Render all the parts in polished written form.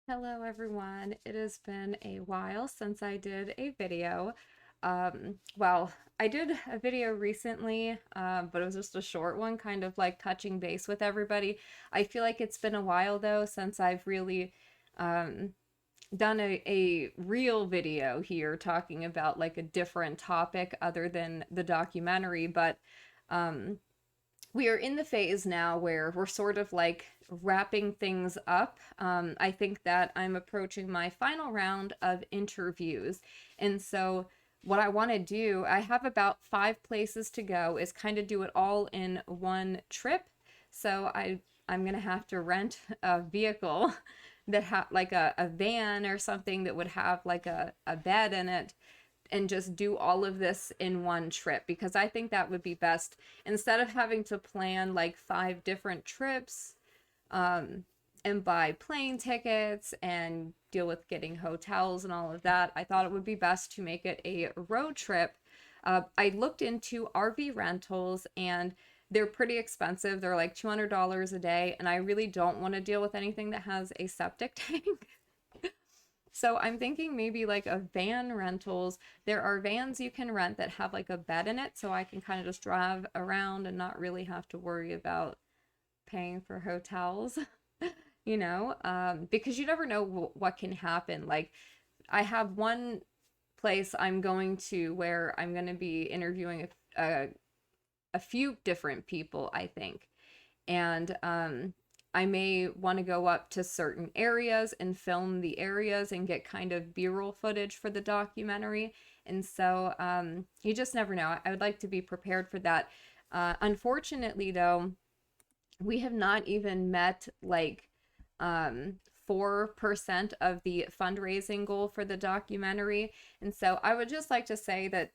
Hello everyone. It has been a while since I did a video. Well, I did a video recently, but it was just a short one, kind of like touching base with everybody. I feel like it's been a while though since I've really um, done a real video here talking about like a different topic other than the documentary, but um, we are in the phase now where we're sort of like wrapping things up. I think that I'm approaching my final round of interviews. And so, what I want to do, I have about 5 places to go, is kind of do it all in one trip. So, I'm going to have to rent a vehicle that like a van or something that would have like a bed in it and just do all of this in one trip because I think that would be best instead of having to plan like 5 different trips um, and buy plane tickets and deal with getting hotels and all of that. I thought it would be best to make it a road trip. I looked into RV rentals and they're pretty expensive. They're like $200 a day, and I really don't want to deal with anything that has a septic tank. So I'm thinking maybe like a van rentals. There are vans you can rent that have like a bed in it, so I can kind of just drive around and not really have to worry about paying for hotels, because you never know what can happen. Like I have one place I'm going to where I'm going to be interviewing a few different people, I think, and I may want to go up to certain areas and film the areas and get kind of B-roll footage for the documentary. And so you just never know. I would like to be prepared for that. Unfortunately, though, we have not even met like 4% of the fundraising goal for the documentary. And so I would just like to say that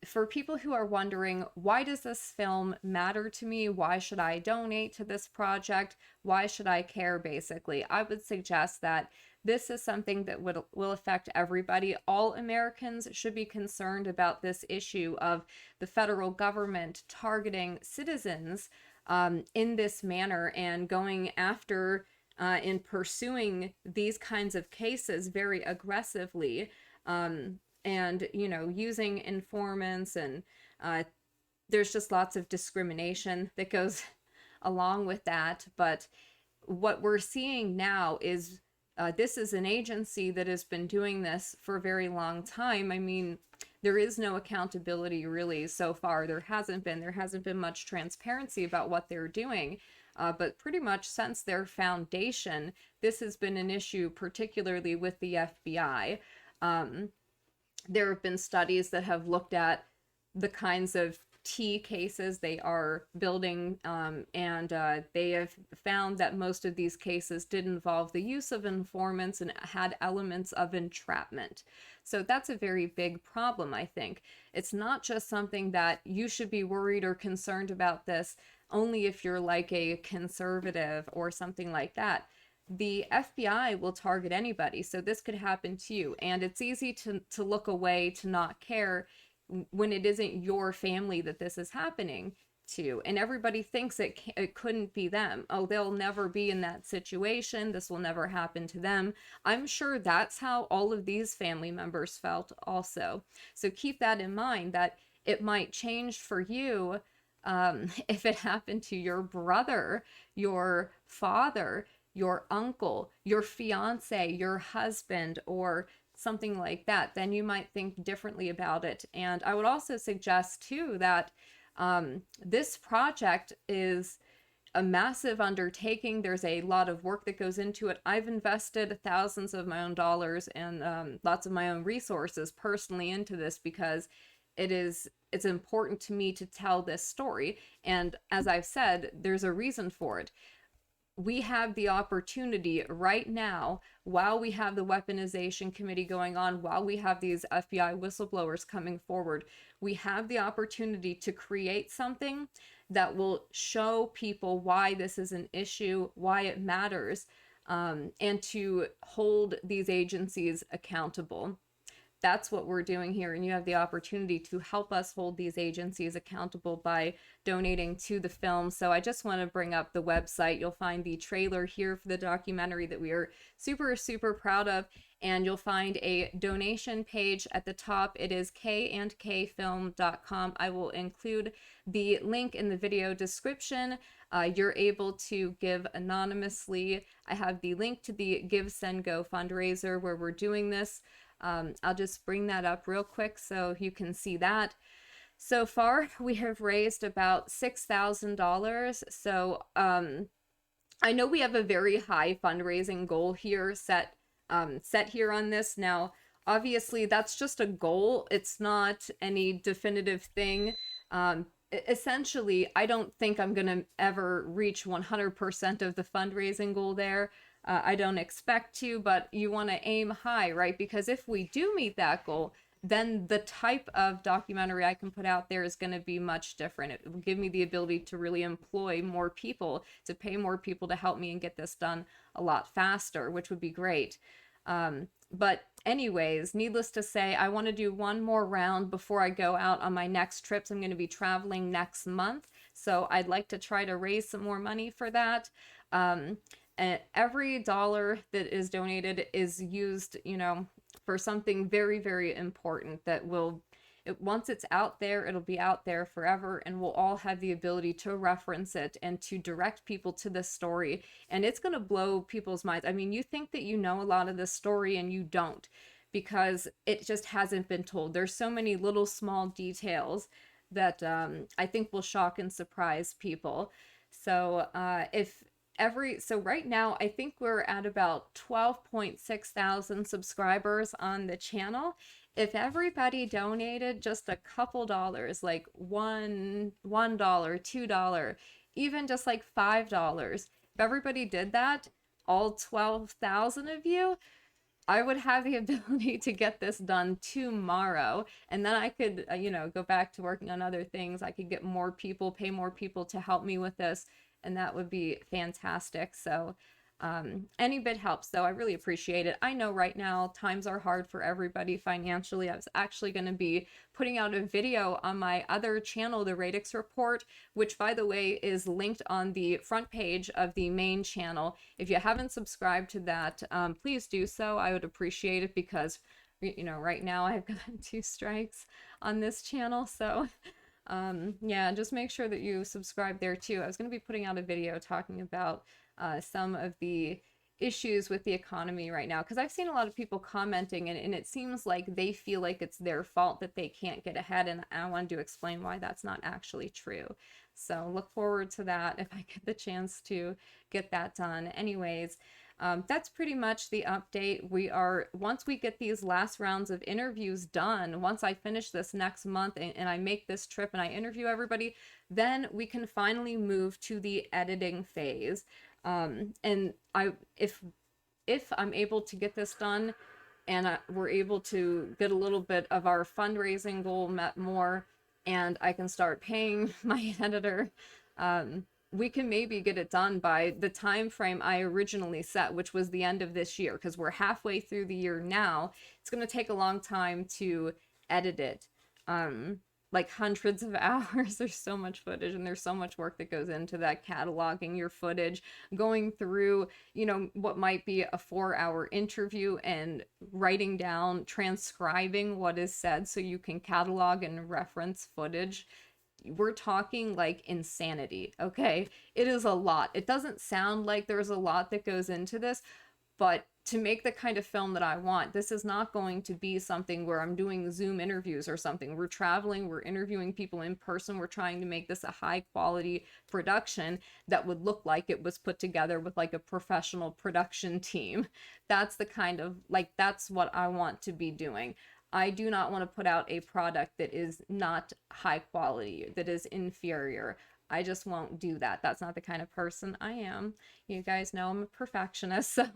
for people who are wondering, why does this film matter to me? Why should I donate to this project? Why should I care, basically? I would suggest that this is something that will affect everybody. All Americans should be concerned about this issue of the federal government targeting citizens in this manner and going after and pursuing these kinds of cases very aggressively. And using informants, and there's just lots of discrimination that goes along with that. But what we're seeing now is this is an agency that has been doing this for a very long time. I mean, there is no accountability really so far. There hasn't been much transparency about what they're doing. But pretty much since their foundation, this has been an issue, particularly with the FBI. Um, there have been studies that have looked at the kinds of T cases they are building, and they have found that most of these cases did involve the use of informants and had elements of entrapment. So that's a very big problem, I think. It's not just something that you should be worried or concerned about this only if you're like a conservative or something like that. The FBI will target anybody, so this could happen to you. And it's easy to look away, to not care when it isn't your family that this is happening to. And everybody thinks it couldn't be them. Oh, they'll never be in that situation. This will never happen to them. I'm sure that's how all of these family members felt also. So keep that in mind, that it might change for you if it happened to your brother, your father, your uncle, your fiance, your husband, or something like that, then you might think differently about it. And I would also suggest, too, that this project is a massive undertaking. There's a lot of work that goes into it. I've invested thousands of my own dollars and lots of my own resources personally into this because it's important to me to tell this story. And as I've said, there's a reason for it. We have the opportunity right now, while we have the weaponization committee going on, while we have these FBI whistleblowers coming forward, we have the opportunity to create something that will show people why this is an issue, why it matters, and to hold these agencies accountable. that's what we're doing here. And you have the opportunity to help us hold these agencies accountable by donating to the film. So I just want to bring up the website. You'll find the trailer here for the documentary that we are super, super proud of. And you'll find a donation page at the top. It is kandkfilm.com. I will include the link in the video description. You're able to give anonymously. I have the link to the Give, Send, Go fundraiser where we're doing this. I'll just bring that up real quick so you can see that. So far, we have raised about $6,000. So I know we have a very high fundraising goal here set here on this. Now, obviously, that's just a goal. It's not any definitive thing. Essentially, I don't think I'm going to ever reach 100% of the fundraising goal there. I don't expect to, but you want to aim high, right? Because if we do meet that goal, then the type of documentary I can put out there is going to be much different. It will give me the ability to really employ more people, to pay more people to help me and get this done a lot faster, which would be great. But anyways, needless to say, I want to do one more round before I go out on my next trips. I'm going to be traveling next month, so I'd like to try to raise some more money for that. And every dollar that is donated is used, for something very, very important that will, once it's out there, it'll be out there forever, and we'll all have the ability to reference it and to direct people to this story. And it's going to blow people's minds. I mean, you think that you know a lot of this story and you don't, because it just hasn't been told. There's so many little small details that I think will shock and surprise people. So so right now, I think we're at about 12.6 thousand subscribers on the channel. If everybody donated just a couple dollars, like $1, $2, even just like $5, if everybody did that, all 12,000 of you, I would have the ability to get this done tomorrow. And then I could, go back to working on other things. I could get more people, pay more people to help me with this. And that would be fantastic. So any bit helps, though. I really appreciate it. I know right now times are hard for everybody financially. I was actually going to be putting out a video on my other channel, The Radix Report, which, by the way, is linked on the front page of the main channel. If you haven't subscribed to that, please do so. I would appreciate it because, right now I've gotten 2 strikes on this channel. So yeah, just make sure that you subscribe there too. I was going to be putting out a video talking about some of the issues with the economy right now, because I've seen a lot of people commenting, and it seems like they feel like it's their fault that they can't get ahead, and I wanted to explain why that's not actually true. So look forward to that if I get the chance to get that done. Anyways, that's pretty much the update. Once we get these last rounds of interviews done, once I finish this next month and I make this trip and I interview everybody, then we can finally move to the editing phase. And if I'm able to get this done and we're able to get a little bit of our fundraising goal met more, and I can start paying my editor, we can maybe get it done by the time frame I originally set, which was the end of this year, because we're halfway through the year now. It's going to take a long time to edit it. Like hundreds of hours. There's so much footage and there's so much work that goes into that, cataloging your footage, going through, what might be a 4-hour interview and writing down, transcribing what is said so you can catalog and reference footage. We're talking like insanity, okay? It is a lot. It doesn't sound like there's a lot that goes into this, but to make the kind of film that I want, this is not going to be something where I'm doing Zoom interviews or something. We're traveling, we're interviewing people in person. We're trying to make this a high quality production that would look like it was put together with like a professional production team. That's the kind of, that's what I want to be doing. I do not want to put out a product that is not high quality, that is inferior. I just won't do that. That's not the kind of person I am. You guys know I'm a perfectionist, so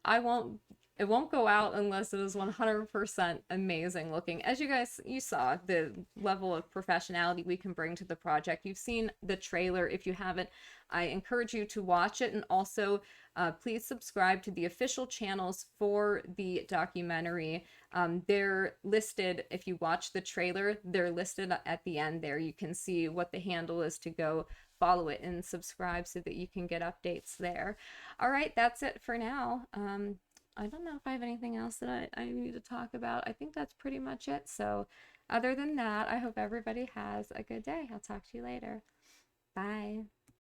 I won't It won't go out unless it is 100% amazing looking. As you saw the level of professionality we can bring to the project. You've seen the trailer. If you haven't, I encourage you to watch it, and also please subscribe to the official channels for the documentary. They're listed, if you watch the trailer, they're listed at the end there. You can see what the handle is to go follow it and subscribe so that you can get updates there. All right, that's it for now. I don't know if I have anything else that I need to talk about. I think that's pretty much it. So, other than that, I hope everybody has a good day. I'll talk to you later. Bye.